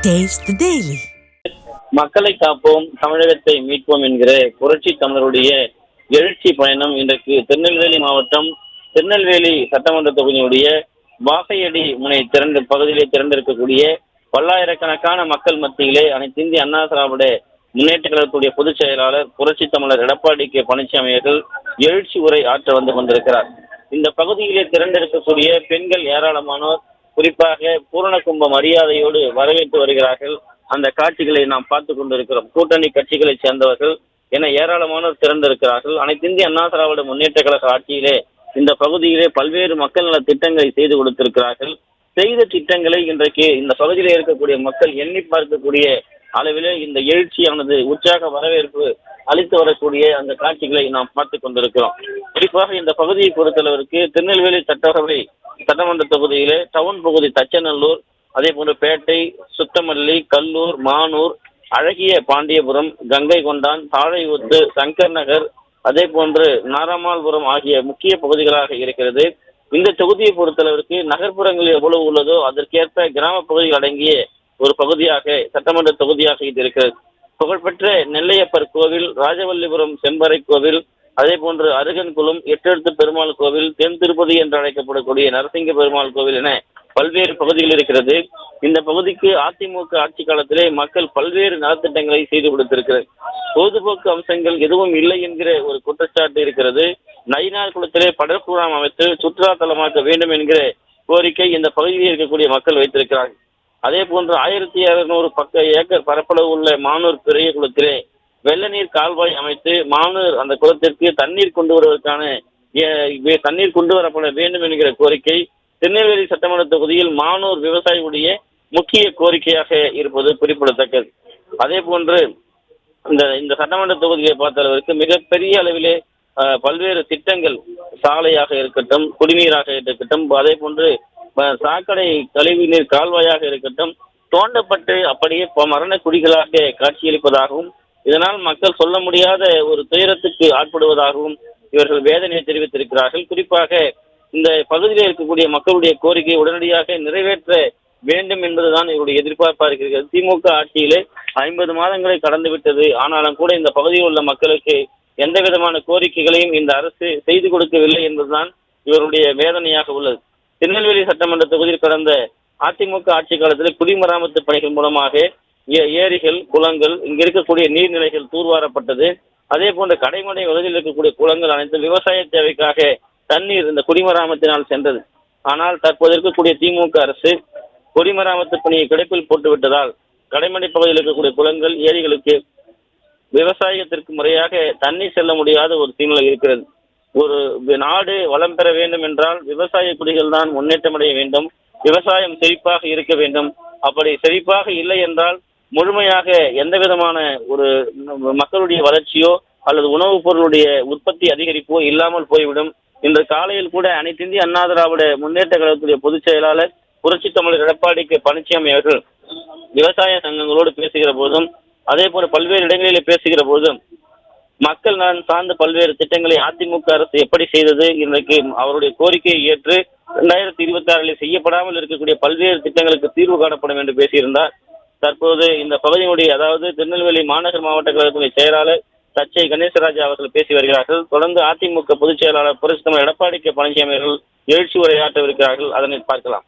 Taste the Daily. மக்களை காப்போம் தமிழகத்தை மீட்போம் என்கிற புரட்சி தமிழருடைய எழுச்சி பயணம் இன்றைக்கு திருநெல்வேலி மாவட்டம் திருநெல்வேலி சட்டமன்ற தொகுதியினுடைய வாகையடி முனை பகுதியிலே திறந்திருக்கக்கூடிய பல்லாயிரக்கணக்கான மக்கள் மத்தியிலே அனைத்து இந்திய அண்ணா திராவிட முன்னேற்ற கழகத்துடைய பொதுச் செயலாளர் புரட்சி தமிழர் எடப்பாடி கே பழனிசாமி அவர்கள் எழுச்சி உரை ஆற்ற வந்து கொண்டிருக்கிறார். இந்த பகுதியிலே திரண்டிருக்கக்கூடிய பெண்கள் ஏராளமானோர் குறிப்பாக பூரண கும்ப மரியாதையோடு வரவேற்று வருகிறார்கள். அந்த காட்சிகளை நாம் பார்த்து கொண்டிருக்கிறோம். கூட்டணி கட்சிகளை சேர்ந்தவர்கள் என ஏராளமானோர் திறந்திருக்கிறார்கள். அனைத்து இந்திய அண்ணா திராவிட முன்னேற்ற கழக ஆட்சியிலே இந்த பகுதியிலே பல்வேறு மக்கள் நல திட்டங்களை செய்து கொடுத்திருக்கிறார்கள். செய்த திட்டங்களை இன்றைக்கு இந்த பகுதியிலே இருக்கக்கூடிய மக்கள் எண்ணி பார்க்கக்கூடிய அளவிலே இந்த எழுச்சியானது உற்சாக வரவேற்பு அளித்து வரக்கூடிய அந்த காட்சிகளை நாம் பார்த்து கொண்டிருக்கிறோம். குறிப்பாக இந்த பகுதியை பொறுத்தளவிற்கு திருநெல்வேலி சட்டமன்ற தொகுதியிலே டவுன் பகுதி தச்சநல்லூர், அதே போன்று பேட்டை, சுத்தமல்லி, கல்லூர், மானூர், அழகிய பாண்டியபுரம், கங்கை கொண்டான், தாழையூத்து, சங்கர் நகர், அதே போன்று நாராமால்புரம் ஆகிய முக்கிய பகுதிகளாக இருக்கிறது. இந்த தொகுதியை பொறுத்தளவிற்கு நகர்ப்புறங்கள் எவ்வளவு உள்ளதோ அதற்கேற்ப கிராம பகுதிகள் அடங்கிய ஒரு பகுதியாக சட்டமன்ற தொகுதியாக இது இருக்கிறது. புகழ்பெற்ற நெல்லையப்பர் கோவில், ராஜவல்லிபுரம் செம்பரை கோவில், அதே போன்று அருகன்குளம், எட்டெழுத்து பெருமாள் கோவில், தென் திருப்பதி என்று அழைக்கப்படக்கூடிய நரசிங்க பெருமாள் கோவில் என பல்வேறு பகுதிகள் இருக்கிறது. இந்த பகுதிக்கு அதிமுக ஆட்சி காலத்திலே மக்கள் பல்வேறு நலத்திட்டங்களை செய்து கொடுத்திருக்கிறது. பொழுதுபோக்கு அம்சங்கள் எதுவும் இல்லை என்கிற ஒரு குற்றச்சாட்டு இருக்கிறது. நயினார் குளத்திலே படற்புறாம் அமைத்து சுற்றுலா தலமாக்க வேண்டும் என்கிற கோரிக்கை இந்த பகுதியில் இருக்கக்கூடிய மக்கள் வைத்திருக்கிறார்கள். அதே போன்று 1600 ஏக்கர் பரப்பளவு உள்ள மானூர் பெரிய குளத்திலே வெள்ள நீர் கால்வாய் அமைத்து மானூர் அந்த குளத்திற்கு தண்ணீர் கொண்டு வரப்பட வேண்டும் என்கிற கோரிக்கை திருநெல்வேலி சட்டமன்ற தொகுதியில் மானூர் விவசாயிகளுடைய முக்கிய கோரிக்கையாக இருப்பது குறிப்பிடத்தக்கது. அதே போன்று இந்த சட்டமன்ற தொகுதியை பார்த்தளவிற்கு மிகப்பெரிய அளவிலே பல்வேறு திட்டங்கள், சாலையாக இருக்கட்டும், குடிநீராக இருக்கட்டும், அதே போன்று சாக்கடை கழிவு நீர் கால்வாயாக இருக்கட்டும், தோண்டப்பட்டு அப்படியே மரண குடிகளாக காட்சியளிப்பதாகவும் இதனால் மக்கள் சொல்ல முடியாத ஒரு துயரத்துக்கு ஆட்படுவதாகவும் இவர்கள் வேதனையை தெரிவித்திருக்கிறார்கள். குறிப்பாக இந்த பகுதியில் இருக்கக்கூடிய மக்களுடைய கோரிக்கையை உடனடியாக நிறைவேற்ற வேண்டும் என்பதுதான் இவருடைய எதிர்பார்ப்பாக இருக்கிறது. திமுக ஆட்சியிலே 50 மாதங்களை கடந்து விட்டது. ஆனாலும் கூட இந்த பகுதியில் உள்ள மக்களுக்கு எந்த விதமான கோரிக்கைகளையும் இந்த அரசு செய்து கொடுக்கவில்லை என்பதுதான் இவருடைய வேதனையாக உள்ளது. திருநெல்வேலி சட்டமன்ற தொகுதியில் கடந்த அதிமுக ஆட்சி காலத்தில் குடிமராமத்து பணிகள் மூலமாக ஏரிகள், குளங்கள், இங்க இருக்கக்கூடிய நீர்நிலைகள் தூர்வாரப்பட்டது. அதே போன்ற கடைமடை பகுதியில் இருக்கக்கூடிய குளங்கள் அனைத்தும் விவசாய தேவைக்காக தண்ணீர் இந்த குடிமராமத்தினால் சென்றது. ஆனால் தற்போது இருக்கக்கூடிய திமுக அரசு குடிமராமத்து பணியை கிடப்பில் போட்டுவிட்டதால் கடைமடை பகுதியில் இருக்கக்கூடிய குளங்கள், ஏரிகளுக்கு விவசாயத்திற்கு முறையாக தண்ணீர் செல்ல முடியாத ஒரு சூழ்நிலை இருக்கிறது. ஒரு நாடு வளம் பெற வேண்டும் என்றால் விவசாய குடிகள் தான் முன்னேற்றமடைய வேண்டும், விவசாயம் செழிப்பாக இருக்க வேண்டும். அப்படி செழிப்பாக இல்லை என்றால் முழுமையாக எந்த விதமான ஒரு மக்களுடைய வளர்ச்சியோ அல்லது உணவுப் பொருளுடைய உற்பத்தி அதிகரிப்போ இல்லாமல் போய்விடும். இன்று காலையில் கூட அனைத்து இந்திய அண்ணா திராவிட முன்னேற்ற கழகத்துடைய பொதுச் செயலாளர் புரட்சி தமிழர் எடப்பாடி கே பழனிசாமி அவர்கள் விவசாய சங்கங்களோடு பேசுகிற போதும், அதே போல பல்வேறு இடங்களிலே பேசுகிற போதும் மக்கள் நலன் சார்ந்த பல்வேறு திட்டங்களை அதிமுக அரசு எப்படி செய்தது, இன்றைக்கு அவருடைய கோரிக்கையை ஏற்று 2026 செய்யப்படாமல் இருக்கக்கூடிய பல்வேறு திட்டங்களுக்கு தீர்வு காணப்படும் என்று பேசியிருந்தார். தற்போது இந்த பகுதியினுடைய, அதாவது திருநெல்வேலி மாநகர் மாவட்ட கழகத்துடைய செயலாளர் தச்சை கணேசராஜா அவர்கள் பேசி வருகிறார்கள். தொடர்ந்து அதிமுக பொதுச் செயலாளர் புரட்சி தமிழர் எடப்பாடி கே பழனிசாமி அவர்கள் எழுச்சி உரையாற்றவிருக்கிறார்கள். அதனை பார்க்கலாம்.